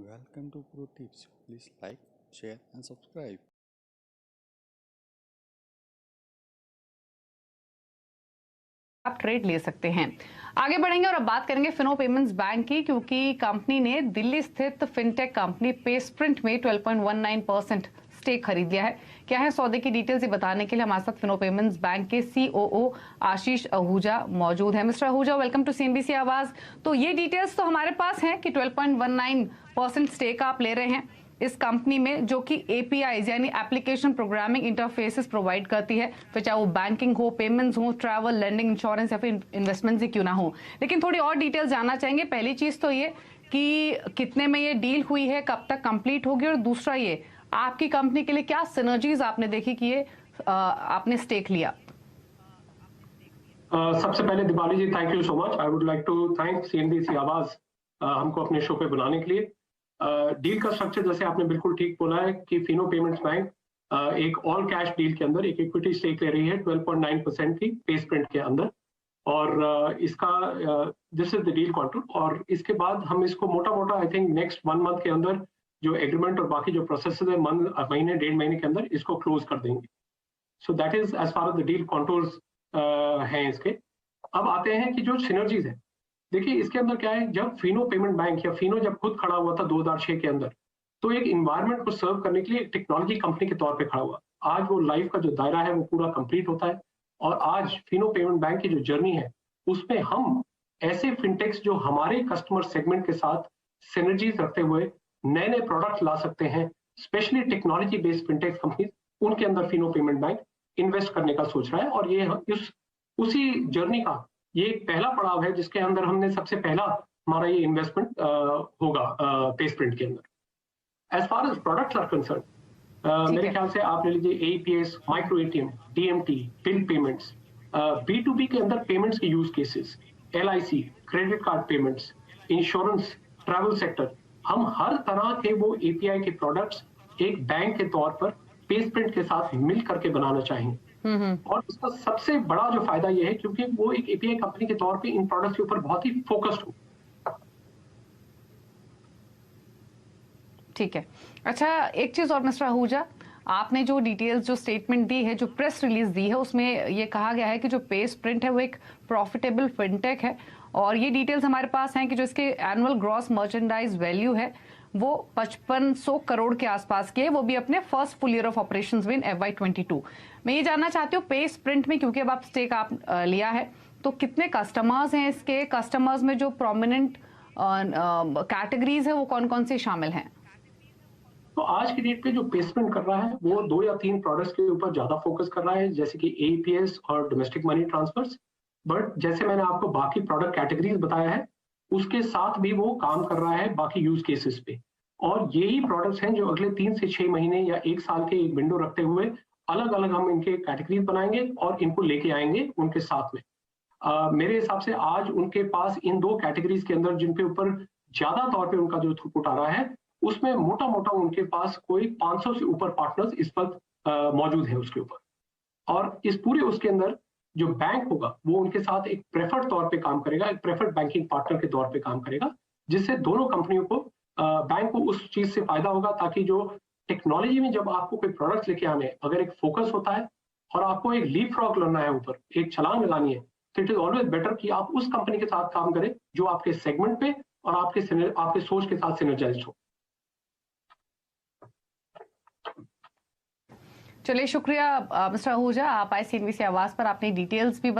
Welcome to Pro Tips. Please like, share and subscribe. आप trade ले सकते हैं। आगे बढ़ेंगे और अब बात करेंगे फिनो पेमेंट्स बैंक की, क्योंकि कंपनी ने दिल्ली स्थित फिनटेक कंपनी पेस्प्रिंट में 12.19% स्टेक खरीद लिया है। क्या है सौदे की डिटेल्स, ये बताने के लिए हमारे साथ फिनो पेमेंट्स बैंक के सीओओ आशीष आहूजा मौजूद है। Mister Ahuja, welcome to CNBC Awaaz. तो ये डिटेल्स तो हमारे पास हैं कि 12.19% स्टेक आप ले रहे हैं इस कंपनी में, जो कि एपीआई यानी एप्लीकेशन प्रोग्रामिंग इंटरफेसेस प्रोवाइड करती है, फिर चाहे वो बैंकिंग हो, पेमेंट्स हो, ट्रैवल, लेंडिंग, इंश्योरेंस या फिर इन्वेस्टमेंट्स ही क्यों ना हो। लेकिन थोड़ी और डिटेल्स जानना चाहेंगे। पहली चीज तो ये कि कितने में ये डील हुई है, कब तक कंप्लीट होगी, और दूसरा ये आपकी कंपनी के लिए क्या सिनर्जीज आपने देखी कि ये आपने स्टेक लिया। सबसे पहले Diwali ji, thank you so much. I would like to thank CNBC Awaaz हमको अपने शो पे बुलाने के लिए। डील का स्ट्रक्चर जैसे आपने बिल्कुल ठीक बोला है कि फिनो पेमेंट्स बैंक एक ऑल कैश डील के अंदर एक इक्विटी स्टेक ले रही है 12.9% की पेस्प्रिंट के अंदर, और इसका this is the deal contour. और इसके बाद हम इसको मोटा मोटा आई थिंक नेक्स्ट 1 मंथ के अंदर जो एग्रीमेंट और बाकी जो प्रोसेस है महीने 1.5 महीने के अंदर इसको क्लोज कर देंगे। So that is as far as the deal contours हैं इसके। अब आते हैं कि जो सिनर्जीज है, देखिए इसके अंदर क्या है, जब फिनो पेमेंट बैंक या फिनो जब खुद खड़ा हुआ था 2006 के अंदर, तो एक इन्वायरमेंट को सर्व करने के लिए एक टेक्नोलॉजी कंपनी के तौर पे खड़ा हुआ। आज वो लाइफ का जो दायरा है वो पूरा कंप्लीट होता है, और आज फिनो पेमेंट बैंक की जो जर्नी है उसमें हम ऐसे फिनटेक्स जो हमारे कस्टमर सेगमेंट के साथ सिनर्जीज रखते हुए नए नए प्रोडक्ट ला सकते हैं, स्पेशली टेक्नोलॉजी बेस्ड फिनटेक्स कंपनी, उनके अंदर फिनो पेमेंट बैंक इन्वेस्ट करने का सोच रहा है। और ये उसी जर्नी का ये एक पहला पड़ाव है जिसके अंदर हमने सबसे पहला हमारा ये इन्वेस्टमेंट होगा पेस्प्रिंट के अंदर। As far as products are concern, मेरे ख्याल से आप ले लीजिए AEPS, micro ATM, DMT, bill payments, B2B के अंदर पेमेंट्स के use cases, LIC, credit card payments, insurance, travel sector, हम हर तरह के वो एपीआई के प्रोडक्ट्स एक बैंक के तौर पर पेस्प्रिंट के साथ मिल करके बनाना चाहेंगे। और इसका सबसे बड़ा जो फायदा ये है क्योंकि वो एक एपीआई कंपनी के तौर पे इन प्रोडक्ट्स के ऊपर बहुत ही फोकस्ड हो। ठीक है। अच्छा, एक चीज और मिस्टर आहूजा, आपने जो डिटेल्स, जो स्टेटमेंट दी है, जो प्रेस रिलीज दी है, उसमें ये कहा गया है कि जो पेस्प्रिंट है वो एक प्रॉफिटेबल फिनटेक है, और ये डिटेल्स हमारे पास हैं कि जो इसके एनुअल ग्रॉस मर्चेंडाइज वैल्यू है वो 5500 करोड़ के आसपास की है, वो भी अपने first full year of operations में FY22। मैं ये जानना चाहती हूँ पेस्प्रिंट में, क्योंकि अब आप स्टेक आप लिया है, तो कितने कस्टमर्स हैं इसके, कस्टमर्स में जो प्रोमिनेंट कैटेगरीज है वो कौन कौन से शामिल हैं? तो आज की डेट पे जो पेस्प्रिंट कर रहा है वो 2 या 3 प्रोडक्ट्स के ऊपर ज्यादा फोकस कर रहा है, जैसे कि एईपीएस और डोमेस्टिक मनी ट्रांसफर्स। बट जैसे मैंने आपको बाकी प्रोडक्ट कैटेगरीज बताया है, उसके साथ भी वो काम कर रहा है बाकी यूज केसेस पे। और यही प्रोडक्ट्स हैं जो अगले 3 से 6 महीने या 1 साल के एक विंडो रखते हुए अलग अलग हम इनके कैटेगरीज बनाएंगे और इनको लेके आएंगे उनके साथ में। मेरे हिसाब से आज उनके पास इन 2 कैटेगरीज के अंदर जिनके ऊपर ज्यादा तौर पे उनका जो थ्रूपुट आ रहा है, उसमें मोटा मोटा उनके पास कोई 500 से ऊपर पार्टनर्स इस वक्त मौजूद है उसके ऊपर। और इस पूरे उसके अंदर जो बैंक होगा वो उनके साथ एक प्रेफर्ड तौर पे काम करेगा, एक प्रेफर्ड बैंकिंग पार्टनर के तौर पे काम करेगा, जिससे दोनों कंपनियों को बैंक को उस चीज से फायदा होगा, ताकि जो टेक्नोलॉजी में जब आपको कोई प्रोडक्ट लेके आने, अगर एक फोकस होता है और आपको एक लीप फ्रॉग करना है, ऊपर एक छलांग लगानी है, तो इट इज ऑलवेज बेटर कि आप उस कंपनी के साथ काम करें जो आपके सेगमेंट पे और आपके सोच के साथ सिनर्जाइज्ड हो। चलिए, शुक्रिया मिस्टर आहूजा, आप आए सीएनबीसी आवाज पर, आपने डिटेल्स भी